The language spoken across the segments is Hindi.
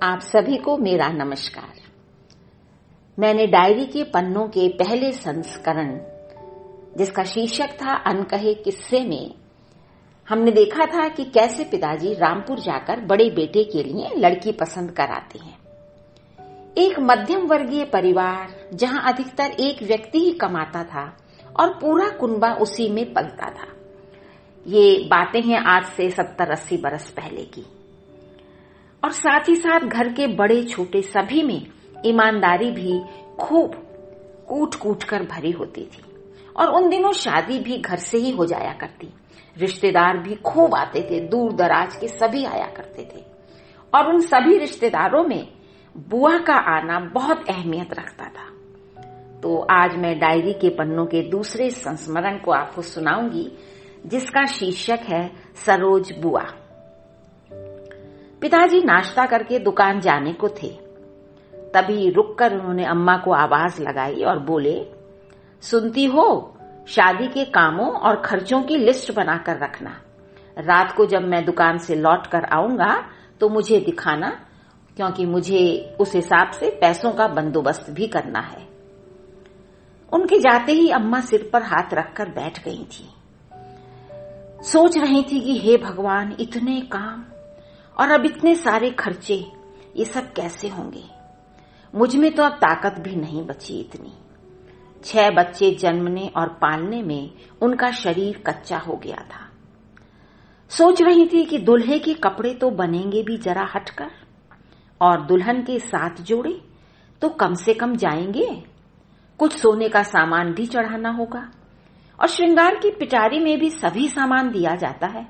आप सभी को मेरा नमस्कार। मैंने डायरी के पन्नों के पहले संस्करण, जिसका शीर्षक था अनकहे किस्से में, हमने देखा था कि कैसे पिताजी रामपुर जाकर बड़े बेटे के लिए लड़की पसंद कराते हैं। एक मध्यम वर्गीय परिवार जहां अधिकतर एक व्यक्ति ही कमाता था और पूरा कुनबा उसी में पलता था। ये बातें हैं आज से 70-80 बरस पहले की। और साथ ही साथ घर के बड़े छोटे सभी में ईमानदारी भी खूब कूट कूट कर भरी होती थी। और उन दिनों शादी भी घर से ही हो जाया करती। रिश्तेदार भी खूब आते थे, दूर दराज के सभी आया करते थे। और उन सभी रिश्तेदारों में बुआ का आना बहुत अहमियत रखता था। तो आज मैं डायरी के पन्नों के दूसरे संस्मरण को आपको सुनाऊंगी, जिसका शीर्षक है सरोज बुआ। पिताजी नाश्ता करके दुकान जाने को थे। तभी रुककर उन्होंने अम्मा को आवाज लगाई और बोले, सुनती हो, शादी के कामों और खर्चों की लिस्ट बनाकर रखना। रात को जब मैं दुकान से लौट कर आऊंगा तो मुझे दिखाना, क्योंकि मुझे उस हिसाब से पैसों का बंदोबस्त भी करना है। उनके जाते ही अम्मा सिर पर हाथ रखकर बैठ गई थी। सोच रही थी कि हे भगवान, इतने काम और अब इतने सारे खर्चे, ये सब कैसे होंगे। मुझ में तो अब ताकत भी नहीं बची इतनी। 6 बच्चे जन्मने और पालने में उनका शरीर कच्चा हो गया था। सोच रही थी कि दूल्हे के कपड़े तो बनेंगे भी जरा हटकर, और दुल्हन के 7 जोड़े तो कम से कम जाएंगे। कुछ सोने का सामान भी चढ़ाना होगा, और श्रृंगार की पिटारी में भी सभी सामान दिया जाता है।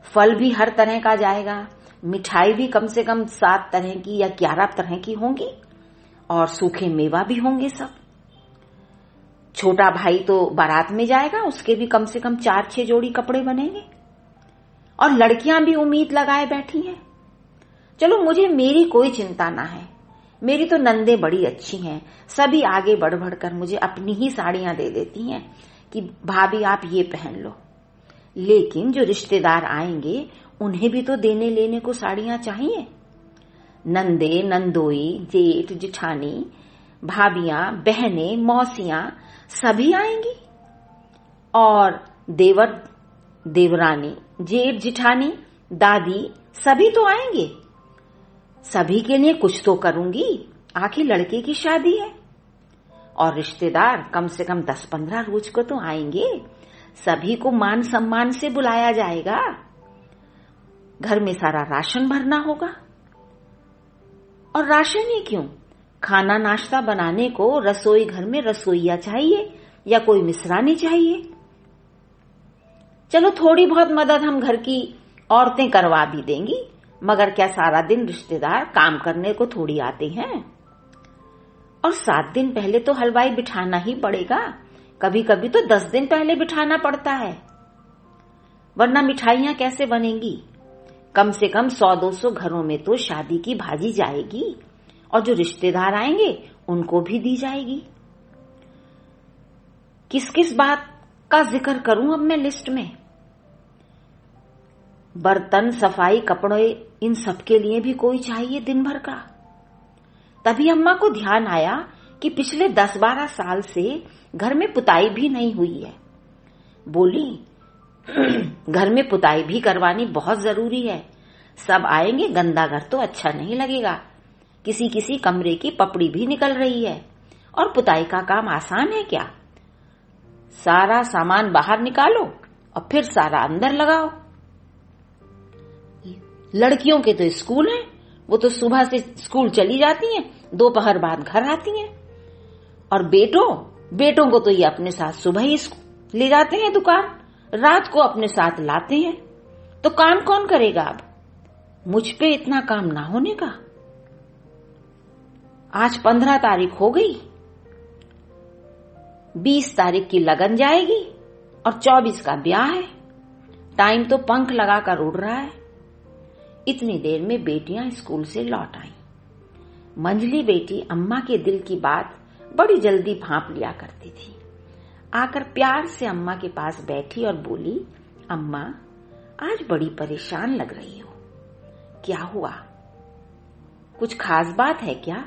फल भी हर तरह का जाएगा, मिठाई भी कम से कम 7 तरह की या 11 तरह की होंगी, और सूखे मेवा भी होंगे सब। छोटा भाई तो बारात में जाएगा, उसके भी कम से कम 4-6 जोड़ी कपड़े बनेंगे। और लड़कियां भी उम्मीद लगाए बैठी हैं। चलो, मुझे मेरी कोई चिंता ना है। मेरी तो नंदे बड़ी अच्छी हैं, सभी आगे बढ़ बढ़कर मुझे अपनी ही साड़ियां दे देती हैं कि भाभी आप ये पहन लो। लेकिन जो रिश्तेदार आएंगे उन्हें भी तो देने लेने को साड़ियां चाहिए। नंदे, नंदोई, जेठ, जिठानी, भाभियां, बहनें, मौसियां सभी आएंगी। और देवर, देवरानी, जेठ, जिठानी, दादी सभी तो आएंगे। सभी के लिए कुछ तो करूंगी, आखिर लड़के की शादी है। और रिश्तेदार कम से कम 10-15 रोज को तो आएंगे। सभी को मान सम्मान से बुलाया जाएगा। घर में सारा राशन भरना होगा। और राशन ही क्यों, खाना नाश्ता बनाने को रसोई घर में रसोईया चाहिए या कोई मिसरानी चाहिए। चलो, थोड़ी बहुत मदद हम घर की औरतें करवा भी देंगी, मगर क्या सारा दिन रिश्तेदार काम करने को थोड़ी आते हैं। और 7 दिन पहले तो हलवाई बिठाना ही पड़ेगा, कभी कभी तो 10 दिन पहले बिठाना पड़ता है, वरना मिठाइयां कैसे बनेंगी। कम से कम 100-200 घरों में तो शादी की भाजी जाएगी, और जो रिश्तेदार आएंगे उनको भी दी जाएगी। किस किस बात का जिक्र करूं अब मैं लिस्ट में। बर्तन, सफाई, कपड़े, इन सब के लिए भी कोई चाहिए दिन भर का। तभी अम्मा को ध्यान आया कि पिछले 10-12 साल से घर में पुताई भी नहीं हुई है। बोली, घर में पुताई भी करवानी बहुत जरूरी है। सब आएंगे, गंदा घर तो अच्छा नहीं लगेगा। किसी किसी कमरे की पपड़ी भी निकल रही है, और पुताई का काम आसान है क्या। सारा सामान बाहर निकालो और फिर सारा अंदर लगाओ। लड़कियों के तो स्कूल है, वो तो सुबह से स्कूल चली जाती हैं, दोपहर बाद घर आती हैं। और बेटों को तो ये अपने साथ सुबह ही ले जाते हैं दुकान, रात को अपने साथ लाते हैं। तो काम कौन करेगा अब। मुझ पे इतना काम ना होने का। आज 15 तारीख हो गई, 20 तारीख की लगन जाएगी और 24 का ब्याह है। टाइम तो पंख लगाकर उड़ रहा है। इतनी देर में बेटियां स्कूल से लौट आई। मंझली बेटी अम्मा के दिल की बात बड़ी जल्दी भांप लिया करती थी। आकर प्यार से अम्मा के पास बैठी और बोली, अम्मा, आज बड़ी परेशान लग रही हो। क्या हुआ? कुछ खास बात है क्या?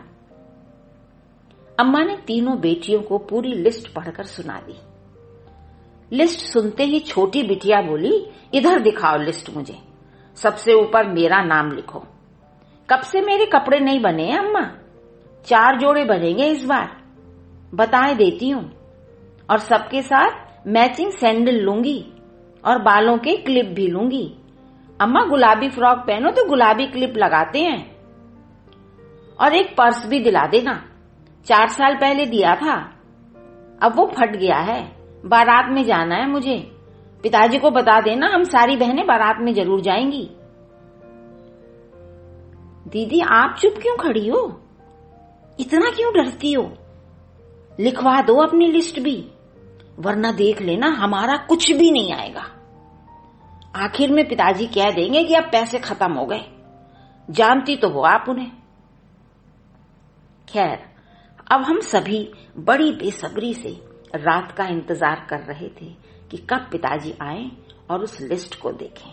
अम्मा ने तीनों बेटियों को पूरी लिस्ट पढ़कर सुना दी। लिस्ट सुनते ही छोटी बिटिया बोली, इधर दिखाओ लिस्ट मुझे, सबसे ऊपर मेरा नाम लिखो। कब से मेरे कपड़े नहीं बने हैं अम्मा? 4 जोड़े बनेंगे इस बार, बताए देती हूँ। और सबके साथ मैचिंग सैंडल लूंगी और बालों के क्लिप भी लूंगी। अम्मा गुलाबी फ्रॉक पहनो तो गुलाबी क्लिप लगाते हैं। और एक पर्स भी दिला देना, 4 साल पहले दिया था, अब वो फट गया है। बारात में जाना है मुझे, पिताजी को बता देना, हम सारी बहनें बारात में जरूर जाएंगी। दीदी आप चुप क्यों खड़ी हो? इतना क्यों डरती हो? लिखवा दो अपनी लिस्ट भी, वरना देख लेना हमारा कुछ भी नहीं आएगा। आखिर में पिताजी कह देंगे कि अब पैसे खत्म हो गए। जानती तो हो आप उन्हें। खैर, अब हम सभी बड़ी बेसब्री से रात का इंतजार कर रहे थे कि कब पिताजी आए और उस लिस्ट को देखें।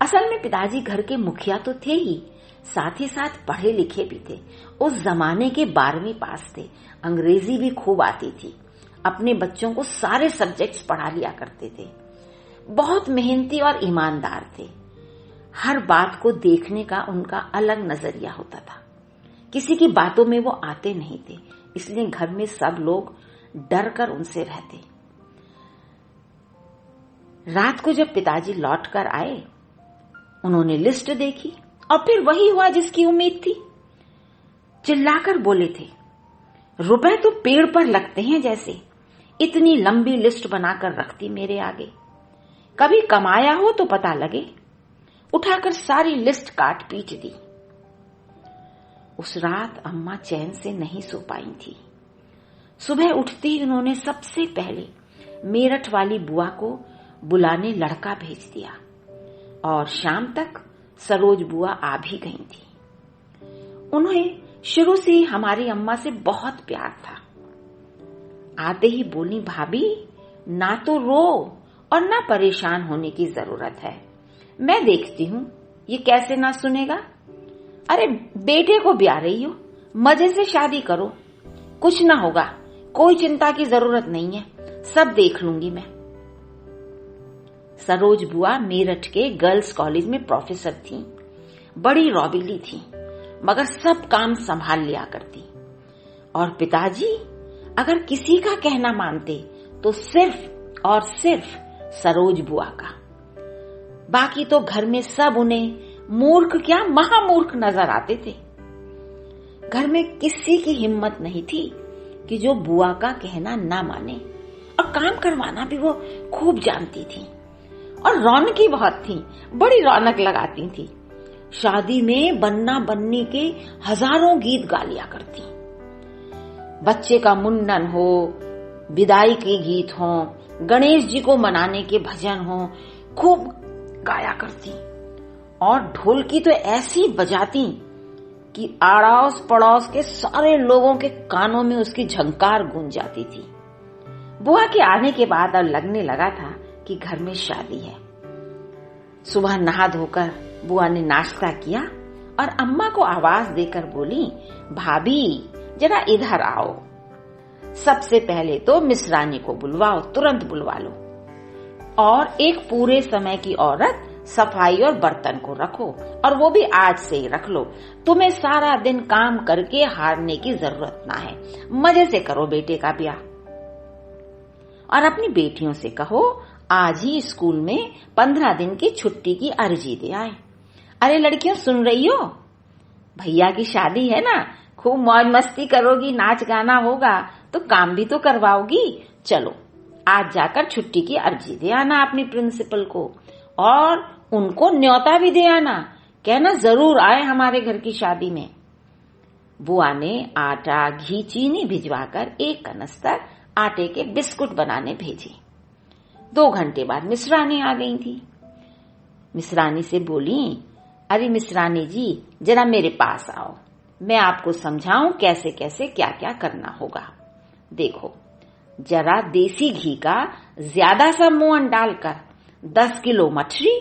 असल में पिताजी घर के मुखिया तो थे ही, साथ ही साथ पढ़े लिखे भी थे। उस जमाने के 12वीं पास थे, अंग्रेजी भी खूब आती थी, अपने बच्चों को सारे सब्जेक्ट्स पढ़ा लिया करते थे। बहुत मेहनती और ईमानदार थे। हर बात को देखने का उनका अलग नजरिया होता था। किसी की बातों में वो आते नहीं थे, इसलिए घर में सब लोग डर कर उनसे रहते। रात को जब पिताजी लौट कर आए, उन्होंने लिस्ट देखी और फिर वही हुआ जिसकी उम्मीद थी। चिल्लाकर बोले थे, रुपए तो पेड़ पर लगते हैं जैसे, इतनी लंबी लिस्ट बनाकर रखती मेरे आगे, कभी कमाया हो तो पता लगे। उठाकर सारी लिस्ट काट पीट दी। उस रात अम्मा चैन से नहीं सो पाई थी। सुबह उठते ही उन्होंने सबसे पहले मेरठ वाली बुआ को बुलाने लड़का भेज दिया और शाम तक सरोज बुआ आ भी गई थी। उन्हें शुरू से ही हमारी अम्मा से बहुत प्यार था। आते ही बोली, भाभी ना तो रो और ना परेशान होने की जरूरत है, मैं देखती हूँ ये कैसे ना सुनेगा। अरे बेटे को ब्याह रही हो, मजे से शादी करो, कुछ ना होगा, कोई चिंता की जरूरत नहीं है, सब देख लूंगी मैं। सरोज बुआ मेरठ के गर्ल्स कॉलेज में प्रोफेसर थी, बड़ी रौबीली थी, मगर सब काम संभाल लिया करती। और पिताजी अगर किसी का कहना मानते तो सिर्फ और सिर्फ सरोज बुआ का। बाकी तो घर में सब उन्हें मूर्ख क्या महामूर्ख नजर आते थे। घर में किसी की हिम्मत नहीं थी कि जो बुआ का कहना ना माने, और काम करवाना भी वो खूब जानती थी और रौनकी बहुत थी, बड़ी रौनक लगाती थी। शादी में बन्ना बन्नी के हजारों गीत गा लिया करती। बच्चे का मुंडन हो, विदाई के गीत हो, गणेश जी को मनाने के भजन हो, खूब गाया करती। और ढोल की तो ऐसी बजाती कि आड़ोस पड़ोस के सारे लोगों के कानों में उसकी झंकार गूंज जाती थी। बुआ के आने के बाद अब लगने लगा था कि घर में शादी है। सुबह नहा धोकर बुआ ने नाश्ता किया और अम्मा को आवाज देकर बोली, भाभी जरा इधर आओ। सबसे पहले तो मिस रानी को बुलवाओ, तुरंत बुलवा लो, और एक पूरे समय की औरत सफाई और बर्तन को रखो, और वो भी आज से ही रख लो। तुम्हें सारा दिन काम करके हारने की जरूरत ना है, मजे से करो बेटे का ब्याह। और अपनी बेटियों से कहो आज ही स्कूल में 15 दिन की छुट्टी की अर्जी दे आए। अरे लड़कियों सुन रही हो, भैया की शादी है ना, खूब मौज मस्ती करोगी, नाच गाना होगा, तो काम भी तो करवाओगी। चलो आज जाकर छुट्टी की अर्जी दे आना अपनी प्रिंसिपल को, और उनको न्योता भी दे आना, कहना जरूर आए हमारे घर की शादी में। बुआ ने आटा घी चीनी भिजवाकर एक कनस्तर आटे के बिस्कुट बनाने भेजे। 2 घंटे बाद मिसरानी आ गई थी। मिसरानी से बोली, अरे मिसरानी जी जरा मेरे पास आओ, मैं आपको समझाऊं कैसे कैसे क्या क्या करना होगा। देखो, जरा देसी घी का ज्यादा सा मोहन डालकर 10 किलो मठरी,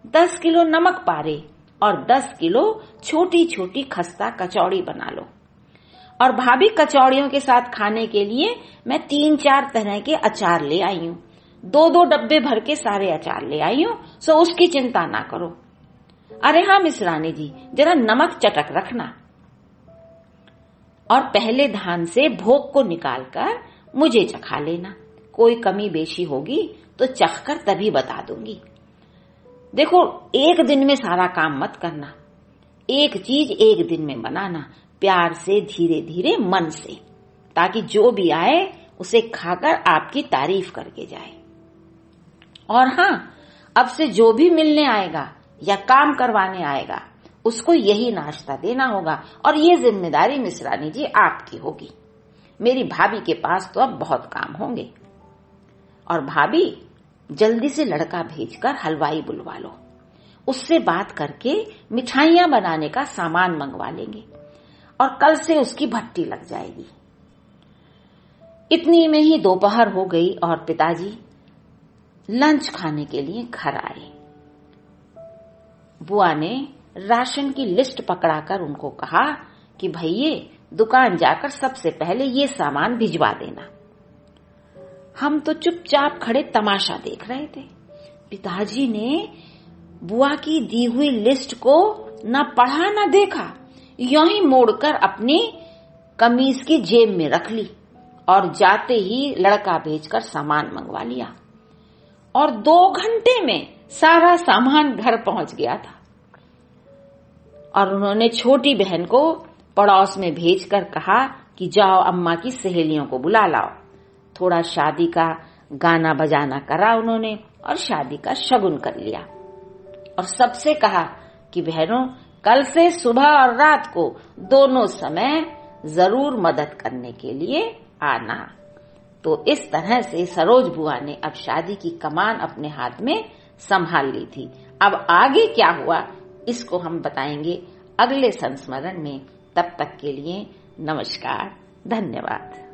10 किलो नमक पारे और 10 किलो छोटी छोटी खस्ता कचौड़ी बना लो। और भाभी कचौड़ियों के साथ खाने के लिए मैं 3-4 तरह के अचार ले आई हूं, 2-2 डब्बे भर के सारे अचार ले आई हूं, सो उसकी चिंता ना करो। अरे हाँ मिश्रानी जी, जरा नमक चटक रखना। और पहले धान से भोग को निकालकर मुझे चखा लेना, कोई कमी बेशी होगी तो चखकर तभी बता दूंगी। देखो, एक दिन में सारा काम मत करना, एक चीज एक दिन में बनाना, प्यार से, धीरे धीरे, मन से, ताकि जो भी आए उसे खाकर आपकी तारीफ करके जाए। और हाँ, अब से जो भी मिलने आएगा या काम करवाने आएगा उसको यही नाश्ता देना होगा, और ये जिम्मेदारी मिश्रानी जी आपकी होगी। मेरी भाभी के पास तो अब बहुत काम होंगे। और भाभी, जल्दी से लड़का भेजकर हलवाई बुलवा लो, उससे बात करके मिठाइयां बनाने का सामान मंगवा लेंगे और कल से उसकी भट्टी लग जाएगी। इतनी में ही दोपहर हो गई और पिताजी लंच खाने के लिए घर आए। बुआ ने राशन की लिस्ट पकड़ाकर उनको कहा कि भैये, दुकान जाकर सबसे पहले ये सामान भिजवा देना। हम तो चुपचाप खड़े तमाशा देख रहे थे। पिताजी ने बुआ की दी हुई लिस्ट को न पढ़ा न देखा, यूं ही मोड़कर अपनी कमीज की जेब में रख ली और जाते ही लड़का भेजकर सामान मंगवा लिया। और 2 घंटे में सारा सामान घर पहुंच गया था। और उन्होंने छोटी बहन को पड़ोस में भेजकर कहा कि जाओ अम्मा की सहेलियों को बुला लाओ। थोड़ा शादी का गाना बजाना करा उन्होंने और शादी का शगुन कर लिया। और सबसे कहा कि बहनों, कल से सुबह और रात को दोनों समय जरूर मदद करने के लिए आना। तो इस तरह से सरोज बुआ ने अब शादी की कमान अपने हाथ में संभाल ली थी। अब आगे क्या हुआ इसको हम बताएंगे अगले संस्मरण में। तब तक के लिए नमस्कार, धन्यवाद।